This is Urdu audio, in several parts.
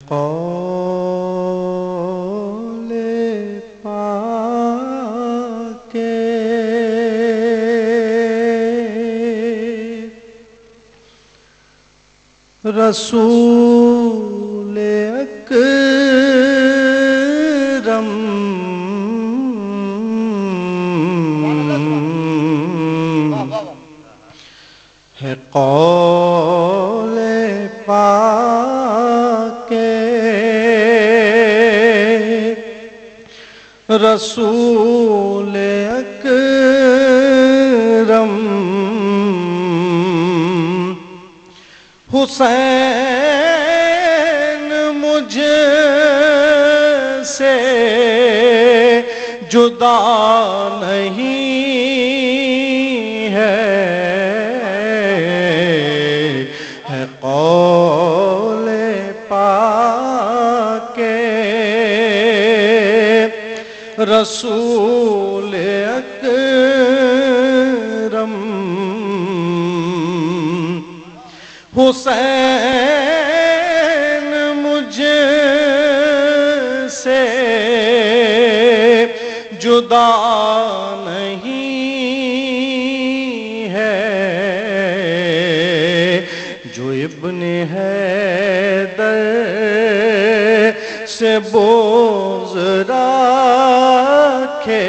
قول پاک رسول اکرم ہے قول پاک رسول اکرم حسین مجھ سے جدا نہیں ہے قول پاک رسول اکرم حسین مجھ سے جدا نہیں ہے جو ابن حیدر سے بغض رکھے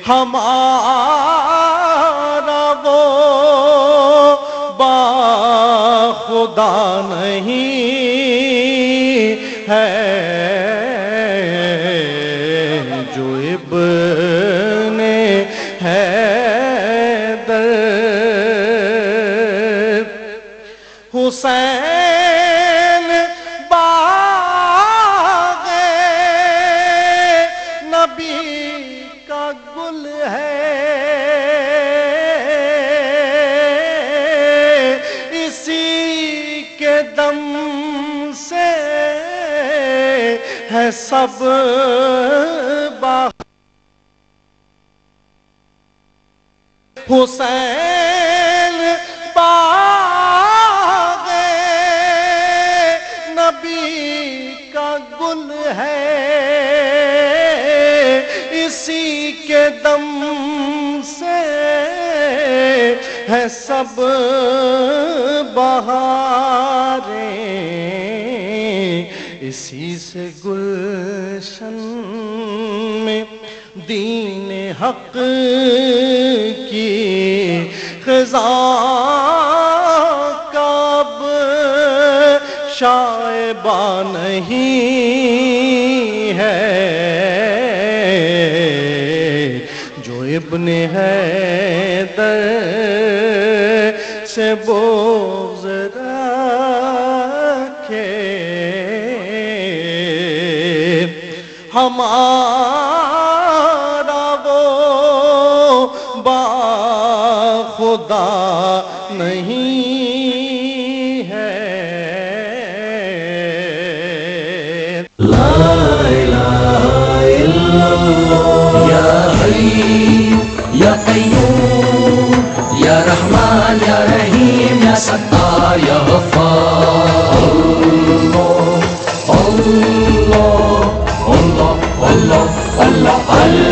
ہمارا وہ با خدا نہیں ہے جو ابن حیدر حسین باغ نبی کا گل ہے اسی کے دم سے ہے سب حسین باغ نبی کا گل ہے اسی کے دم سے ہے سب بہاریں اسی سے گلشن میں دین حق کی خزاں کب شائبہ نہیں ہے جو ابن حیدر سے بغض رکھے ہمارا وہ با خدا نہیں ہے لا الہ الا اللہ یا حی یا قیوم یا رحمان یا رحیم یا ستار یا غفار اللہ اللہ اللہ اللہ اللہ